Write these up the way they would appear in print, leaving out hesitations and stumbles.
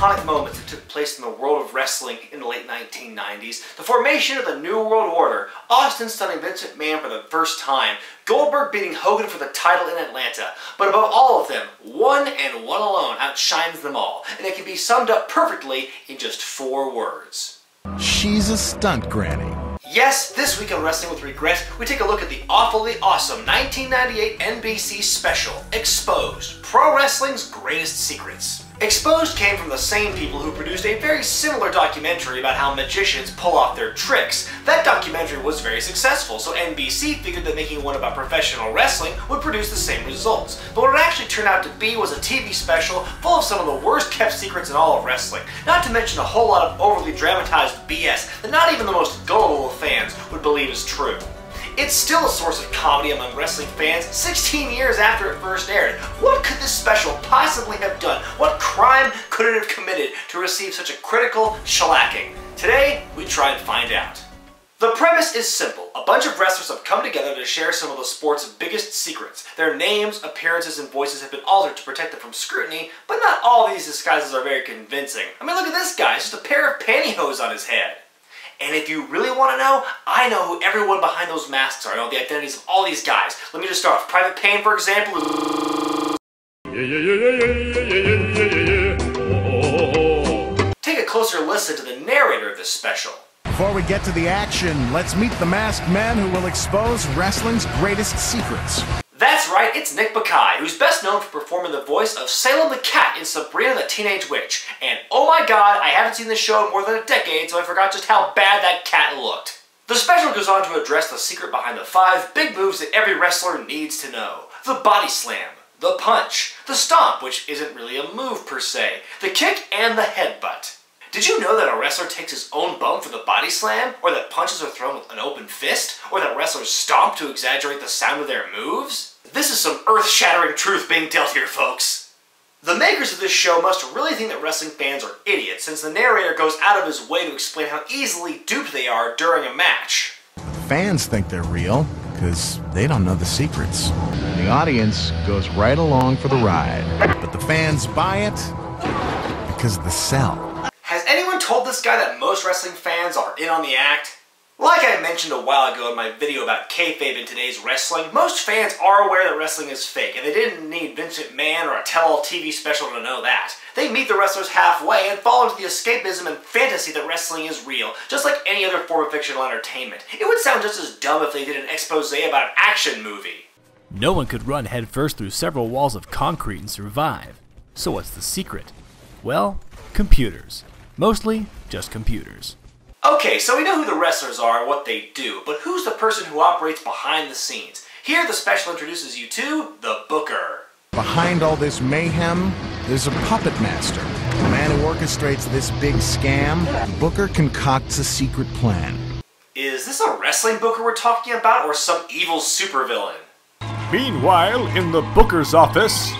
iconic moments that took place in the world of wrestling in the late 1990s, the formation of the New World Order, Austin stunning Vince McMahon for the first time, Goldberg beating Hogan for the title in Atlanta, but above all of them, one and one alone outshines them all, and it can be summed up perfectly in just 4 words. She's a stunt granny. Yes, this week on Wrestling with Regret, we take a look at the awfully awesome 1998 NBC special, Exposed, Pro Wrestling's Greatest Secrets. Exposed came from the same people who produced a very similar documentary about how magicians pull off their tricks. That documentary was very successful, so NBC figured that making one about professional wrestling would produce the same results. But what it actually turned out to be was a TV special full of some of the worst kept secrets in all of wrestling, not to mention a whole lot of overly dramatized BS that not even the most gullible of fans would believe is true. It's still a source of comedy among wrestling fans 16 years after it first aired. What could this special possibly have done? What crime could it have committed to receive such a critical shellacking? Today, we try and find out. The premise is simple. A bunch of wrestlers have come together to share some of the sport's biggest secrets. Their names, appearances, and voices have been altered to protect them from scrutiny, but not all these disguises are very convincing. I mean, look at this guy, it's just a pair of pantyhose on his head. And if you really want to know, I know who everyone behind those masks are. I know the identities of all these guys. Let me just start off. Private Payne, for example. Take a closer listen to the narrator of this special. Before we get to the action, let's meet the masked man who will expose wrestling's greatest secrets. That's right, it's Nick Bakay, who's best known for performing the voice of Salem the Cat in Sabrina the Teenage Witch. And oh my god, I haven't seen this show in more than a decade, so I forgot just how bad that cat looked. The special goes on to address the secret behind the 5 big moves that every wrestler needs to know. The body slam, the punch, the stomp, which isn't really a move per se, the kick, and the headbutt. Did you know that a wrestler takes his own bump for the body slam? Or that punches are thrown with an open fist? Or that wrestlers stomp to exaggerate the sound of their moves? This is some earth-shattering truth being dealt here, folks. The makers of this show must really think that wrestling fans are idiots, since the narrator goes out of his way to explain how easily duped they are during a match. Fans think they're real, because they don't know the secrets. And the audience goes right along for the ride. But the fans buy it because of the sell. Has anyone told this guy that most wrestling fans are in on the act? Like I mentioned a while ago in my video about kayfabe in today's wrestling, most fans are aware that wrestling is fake, and they didn't need Vince McMahon or a tell-all TV special to know that. They meet the wrestlers halfway and fall into the escapism and fantasy that wrestling is real, just like any other form of fictional entertainment. It would sound just as dumb if they did an expose about an action movie. No one could run headfirst through several walls of concrete and survive. So what's the secret? Well, computers. Mostly just computers. Okay, so we know who the wrestlers are and what they do, but who's the person who operates behind the scenes? Here, the special introduces you to the Booker. Behind all this mayhem, there's a puppet master. The man who orchestrates this big scam. The Booker concocts a secret plan. Is this a wrestling Booker we're talking about, or some evil supervillain? Meanwhile, in the Booker's office...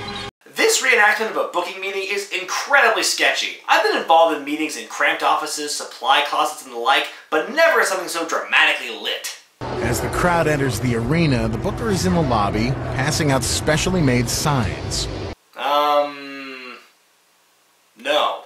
This reenactment of a booking meeting is incredibly sketchy. I've been involved in meetings in cramped offices, supply closets, and the like, but never in something so dramatically lit. As the crowd enters the arena, the Booker is in the lobby, passing out specially made signs. No.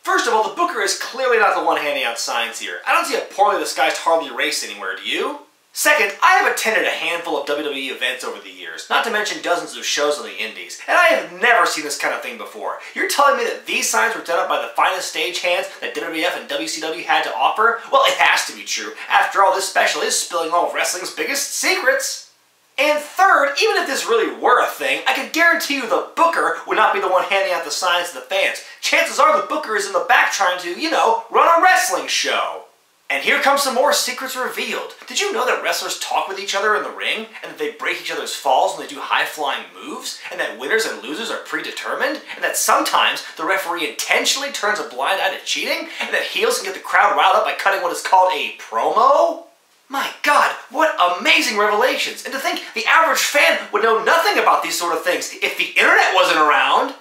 First of all, the Booker is clearly not the one handing out signs here. I don't see a poorly disguised Harley Race anywhere, do you? Second, I have attended a handful of WWE events over the years, not to mention dozens of shows on the indies, and I have never seen this kind of thing before. You're telling me that these signs were done up by the finest stagehands that WWF and WCW had to offer? Well, it has to be true. After all, this special is spilling all of wrestling's biggest secrets. And third, even if this really were a thing, I can guarantee you the Booker would not be the one handing out the signs to the fans. Chances are the Booker is in the back trying to, you know, run a wrestling show. And here come some more secrets revealed. Did you know that wrestlers talk with each other in the ring, and that they break each other's falls when they do high-flying moves, and that winners and losers are predetermined, and that sometimes the referee intentionally turns a blind eye to cheating, and that heels can get the crowd riled up by cutting what is called a promo? My god, what amazing revelations! And to think the average fan would know nothing about these sort of things if the internet wasn't around!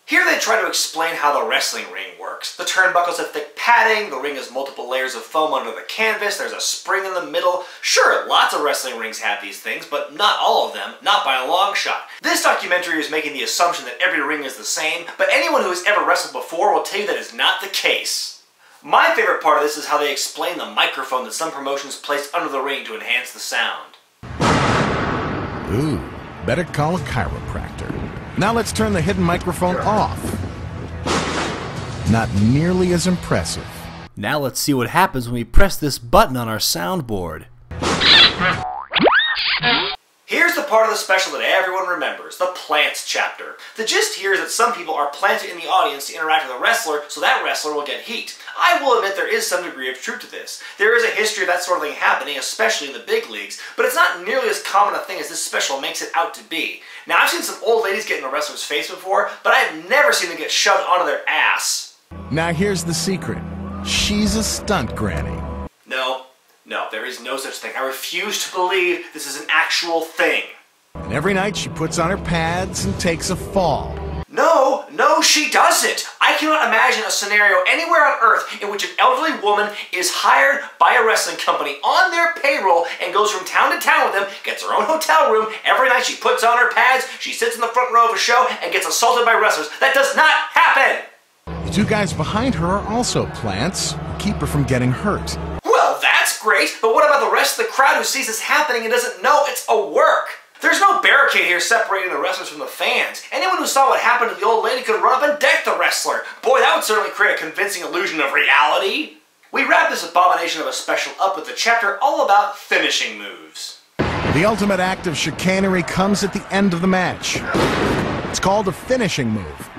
Here they try to explain how the wrestling ring works. The turnbuckles have thick padding, the ring has multiple layers of foam under the canvas, there's a spring in the middle. Sure, lots of wrestling rings have these things, but not all of them, not by a long shot. This documentary is making the assumption that every ring is the same, but anyone who has ever wrestled before will tell you that is not the case. My favorite part of this is how they explain the microphone that some promotions place under the ring to enhance the sound. Ooh, better call a chiropractor. Now let's turn the hidden microphone off. Not nearly as impressive. Now let's see what happens when we press this button on our soundboard. Here's the part of the special that everyone remembers, the plants chapter. The gist here is that some people are planted in the audience to interact with a wrestler, so that wrestler will get heat. I will admit there is some degree of truth to this. There is a history of that sort of thing happening, especially in the big leagues, but it's not nearly as common a thing as this special makes it out to be. Now, I've seen some old ladies get in a wrestler's face before, but I've never seen them get shoved onto their ass. Now here's the secret. She's a stunt granny. No, there is no such thing. I refuse to believe this is an actual thing. And every night she puts on her pads and takes a fall. No, she doesn't. I cannot imagine a scenario anywhere on Earth in which an elderly woman is hired by a wrestling company on their payroll and goes from town to town with them, gets her own hotel room, every night she puts on her pads, she sits in the front row of a show, and gets assaulted by wrestlers. That does not happen! The two guys behind her are also plants who keep her from getting hurt. Well, that's great, but what about the rest of the crowd who sees this happening and doesn't know it's a work? There's no barricade here separating the wrestlers from the fans. Anyone who saw what happened to the old lady could run up and deck the wrestler. Boy, that would certainly create a convincing illusion of reality. We wrap this abomination of a special up with a chapter all about finishing moves. The ultimate act of chicanery comes at the end of the match. It's called a finishing move.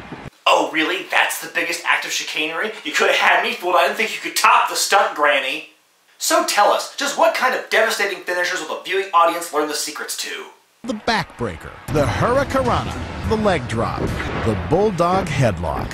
Oh, really? That's the biggest act of chicanery? You could have had me fooled. I didn't think you could top the stunt granny. So tell us, just what kind of devastating finishers will the viewing audience learn the secrets to? The backbreaker, the hurricanrana, the leg drop, the bulldog headlock.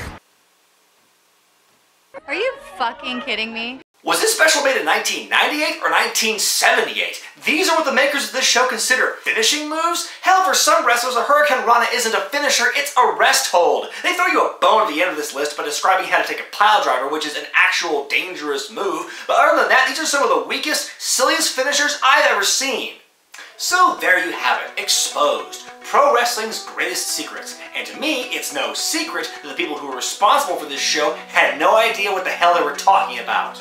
Are you fucking kidding me? Was this special made in 1998 or 1978? These are what the makers of this show consider finishing moves? Hell, for some wrestlers, a hurricanrana isn't a finisher, it's a rest hold. They throw you a bone at the end of this list by describing how to take a pile driver, which is an actual dangerous move. But other than that, these are some of the weakest, silliest finishers I've ever seen. So there you have it, exposed. Pro wrestling's greatest secrets. And to me, it's no secret that the people who were responsible for this show had no idea what the hell they were talking about.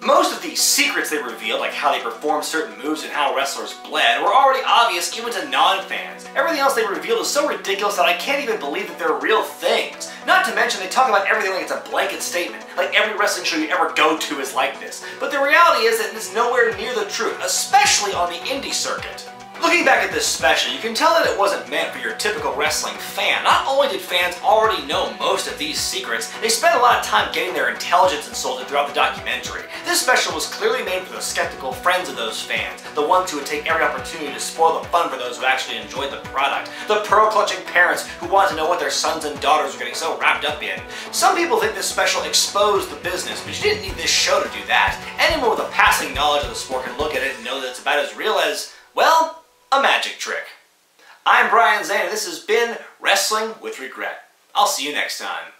Most of these secrets they revealed, like how they performed certain moves and how wrestlers bled, were already obvious even to non-fans. Everything else they revealed is so ridiculous that I can't even believe that they're real things. Not to mention they talk about everything like it's a blanket statement, like every wrestling show you ever go to is like this. But the reality is that it's nowhere near the truth, especially on the indie circuit. Looking back at this special, you can tell that it wasn't meant for your typical wrestling fan. Not only did fans already know most of these secrets, they spent a lot of time getting their intelligence insulted throughout the documentary. This special was clearly made for the skeptical friends of those fans, the ones who would take every opportunity to spoil the fun for those who actually enjoyed the product, the pearl-clutching parents who wanted to know what their sons and daughters were getting so wrapped up in. Some people think this special exposed the business, but you didn't need this show to do that. Anyone with a passing knowledge of the sport can look at it and know that it's about as real as, well, a magic trick. I'm Brian Zane, and this has been Wrestling with Regret. I'll see you next time.